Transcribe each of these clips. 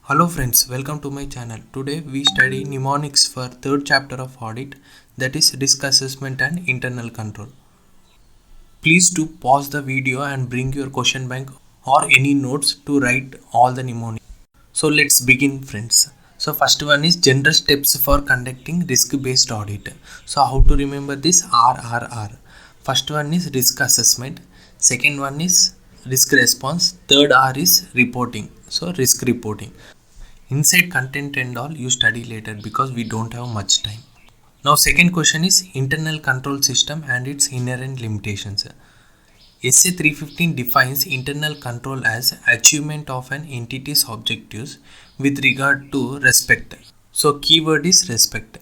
Hello friends, welcome to my channel. Today we study mnemonics for third chapter of audit, that is risk assessment and internal control. Please do pause the video and bring your question bank or any notes to write all the mnemonics. So let's begin friends. So first one is general steps for conducting risk based audit. So how to remember this RRR. First one is risk assessment, second one is risk response, third R is reporting. So risk reporting. Inside content and all you study later because we don't have much time. Now second question is internal control system and its inherent limitations. SA 315 defines internal control as achievement of an entity's objectives with regard to respect. So keyword is respect.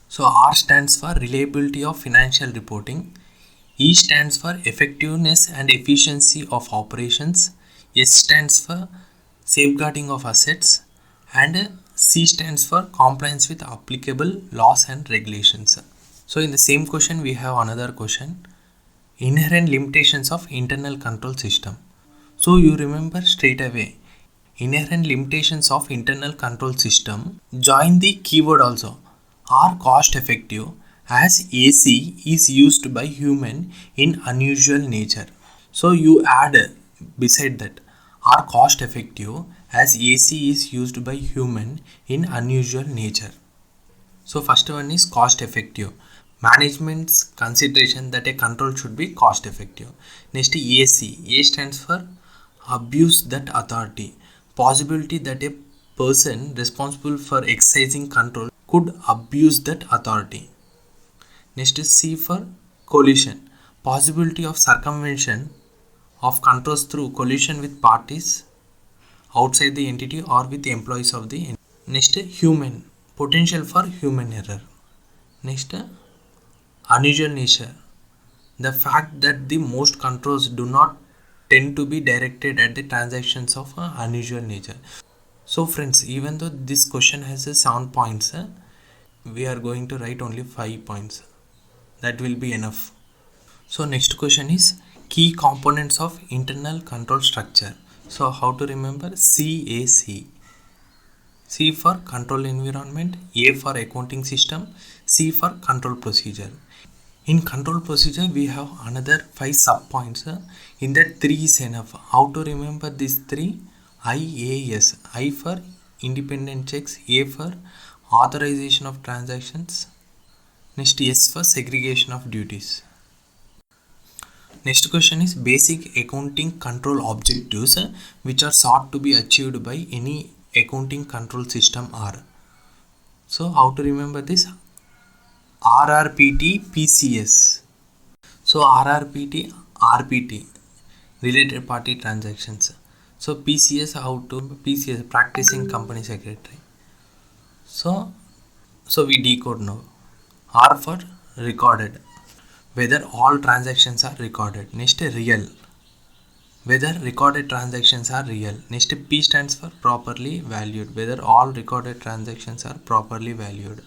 So R stands for reliability of financial reporting. E stands for effectiveness and efficiency of operations. S stands for safeguarding of assets. And C stands for compliance with applicable laws and regulations. So in the same question we have another question. Inherent limitations of internal control system. So you remember straight away. Inherent limitations of internal control system. Join the keyword also. Are cost effective as AC is used by human in unusual nature. So you add beside that are cost effective as AC is used by human in unusual nature. So first one is cost effective. Management's consideration that a control should be cost effective. Next AC. A stands for abuse that authority. Possibility that a person responsible for exercising control could abuse that authority. Next is C for collusion. Possibility of circumvention of controls through collusion with parties outside the entity or with employees of the entity. Next, human. Potential for human error. Next, unusual nature. The fact that the most controls do not tend to be directed at the transactions of unusual nature. So friends, even though this question has 7 points, we are going to write only 5 points. That will be enough. So next question is key components of internal control structure. So how to remember? CAC. C for control environment, A for accounting system, C for control procedure. In control procedure we have another 5 sub points. In that 3 is enough. How to remember these 3? IAS. I for independent checks, A for authorization of transactions, next S for segregation of duties. Next question is basic accounting control objectives which are sought to be achieved by any accounting control system are. So how to remember this? RRPT PCS. So RRPT RPT related party transactions. So PCS how to PCS practicing company secretary. So we decode now. R for recorded, whether all transactions are recorded. Next real, whether recorded transactions are real. Next P stands for properly valued, whether all recorded transactions are properly valued.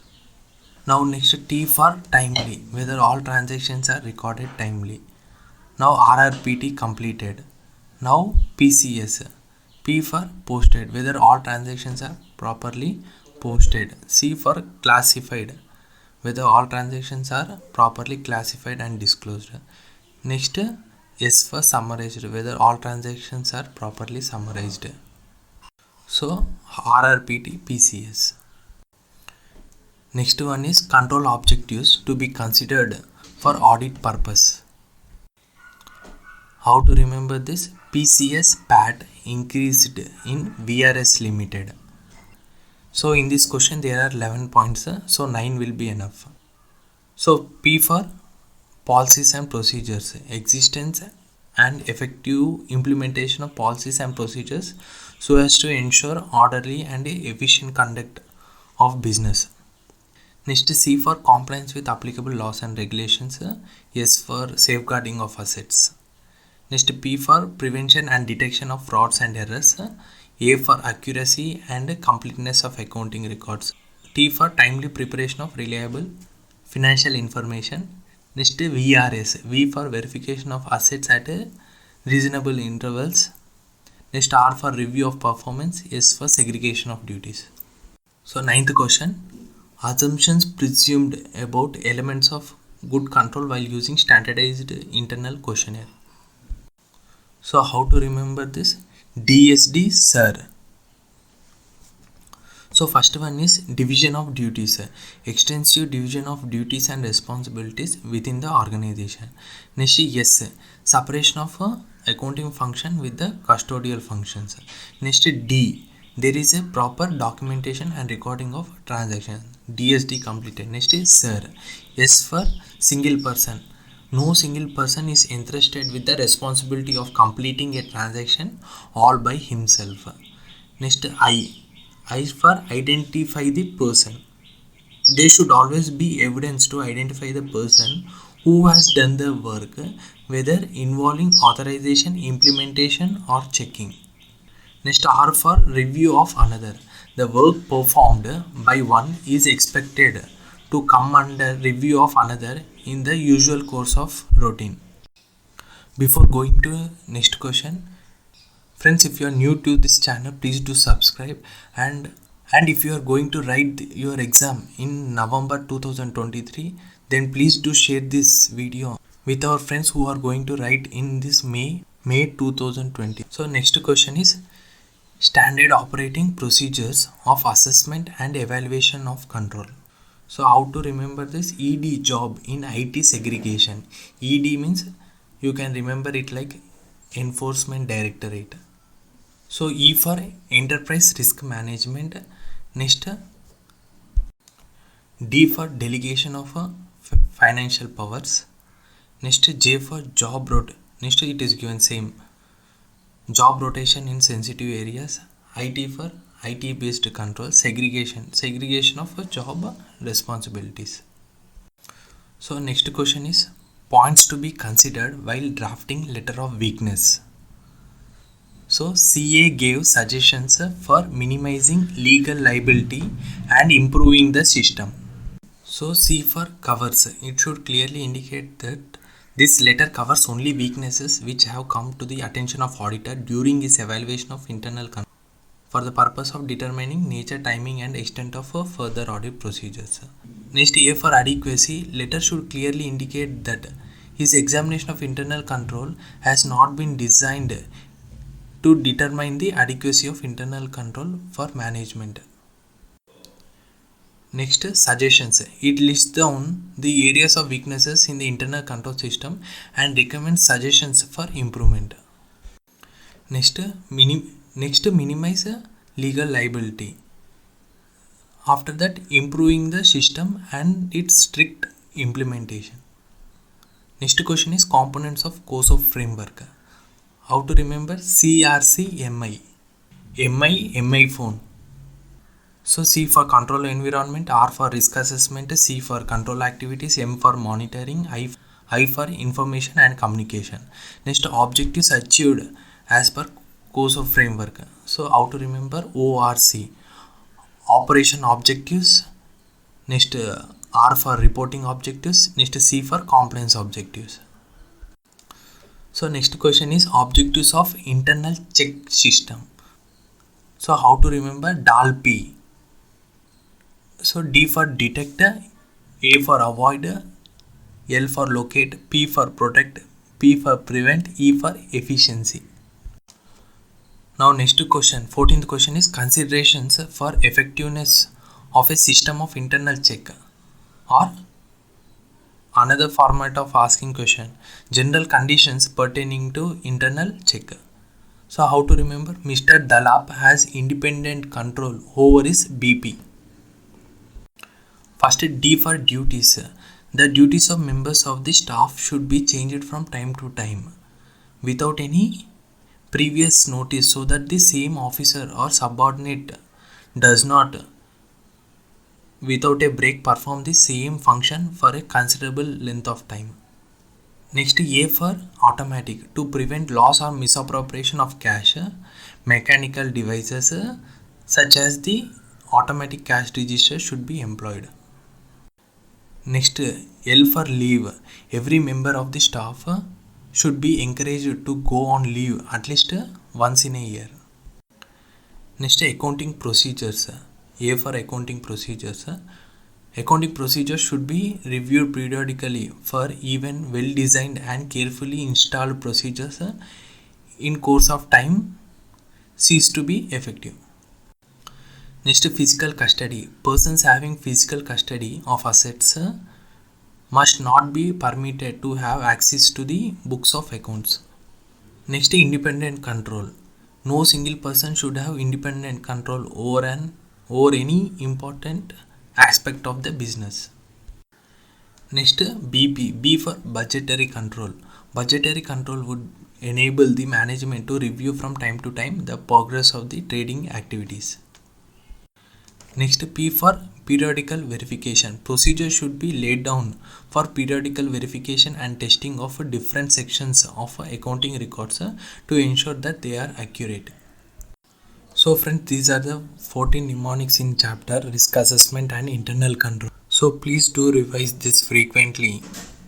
Now next T for timely, whether all transactions are recorded timely. Now RRPT completed. Now PCS. P for posted, whether all transactions are properly posted. C for classified, whether all transactions are properly classified and disclosed. Next S for summarized, whether all transactions are properly summarized. So RRPT PCS. Next one is control objectives to be considered for audit purpose. How to remember this? PCS PAT increased in VRS limited. So in this question there are 11 points, so 9 will be enough. So P for policies and procedures, existence and effective implementation of policies and procedures so as to ensure orderly and efficient conduct of business. Next C for compliance with applicable laws and regulations, S for safeguarding of assets. Next P for prevention and detection of frauds and errors, A for accuracy and completeness of accounting records, T for timely preparation of reliable financial information. Next VRS, V for verification of assets at reasonable intervals. Next R for review of performance, S for segregation of duties. So ninth question, assumptions presumed about elements of good control while using standardized internal questionnaire. So how to remember this? DSD sir. So first one is division of duties, extensive division of duties and responsibilities within the organization. Next yes, separation of accounting function with the custodial functions. Next D, there is a proper documentation and recording of transaction. DSD completed. Next is sir. S for single person. No single person is entrusted with the responsibility of completing a transaction all by himself. Next I for identify the person. There should always be evidence to identify the person who has done the work, whether involving authorization, implementation or checking. Next R for review of another. The work performed by one is expected to come under review of another in the usual course of routine. Before going to next question, friends, if you are new to this channel, please do subscribe, and if you are going to write your exam in November 2023, then please do share this video with our friends who are going to write in this May 2020. So next question is standard operating procedures of assessment and evaluation of control. So how to remember this? ED, job in IT segregation. ED means you can remember it like Enforcement Directorate. So E for enterprise risk management. Next D for delegation of financial powers. Next J for job next it is given same, job rotation in sensitive areas. IT for IT based control. Segregation of job responsibilities. So next question is points to be considered while drafting letter of weakness. So CA gave suggestions for minimizing legal liability and improving the system. So C for covers. It should clearly indicate that this letter covers only weaknesses which have come to the attention of auditor during his evaluation of internal control for the purpose of determining nature, timing and extent of further audit procedures. Next A for adequacy. Letter should clearly indicate that his examination of internal control has not been designed to determine the adequacy of internal control for management. Next, suggestions. It lists down the areas of weaknesses in the internal control system and recommends suggestions for improvement. Next, minimize legal liability. After that, improving the system and its strict implementation. Next question is components of COSO framework. How to remember? CRC MI phone. So C for control environment, R for risk assessment, C for control activities, M for monitoring, I for information and communication. Next objectives achieved as per COSO framework. So how to remember? ORC, operation objectives. Next R for reporting objectives. Next C for compliance objectives. So next question is objectives of internal check system. So how to remember? DALP. So D for detect, A for avoid, L for locate, P for protect, P for prevent, E for efficiency. Now next question, 14th question is considerations for effectiveness of a system of internal check, or another format of asking question, general conditions pertaining to internal check. So how to remember? Mr. Dalap has independent control over his BP. First D for duties. The duties of members of the staff should be changed from time to time without any previous notice so that the same officer or subordinate does not without a break perform the same function for a considerable length of time. Next A for automatic, to prevent loss or misappropriation of cash, mechanical devices such as the automatic cash register should be employed. Next L for leave, every member of the staff should be encouraged to go on leave at least once in a year. Next, accounting procedures. A for accounting procedures. Accounting procedures should be reviewed periodically for even well designed and carefully installed procedures in course of time cease to be effective. Next, physical custody. Persons having physical custody of assets must not be permitted to have access to the books of accounts. Next, independent control. No single person should have independent control over any important aspect of the business. Next, BP. B for budgetary control. Budgetary control would enable the management to review from time to time the progress of the trading activities. Next, P for periodical verification. Procedure should be laid down for periodical verification and testing of different sections of accounting records to ensure that they are accurate. So friends, these are the 14 mnemonics in chapter risk assessment and internal control. So please do revise this frequently.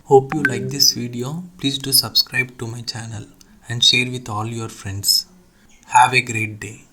Hope you like this video. Please do subscribe to my channel and share with all your friends. Have a great day.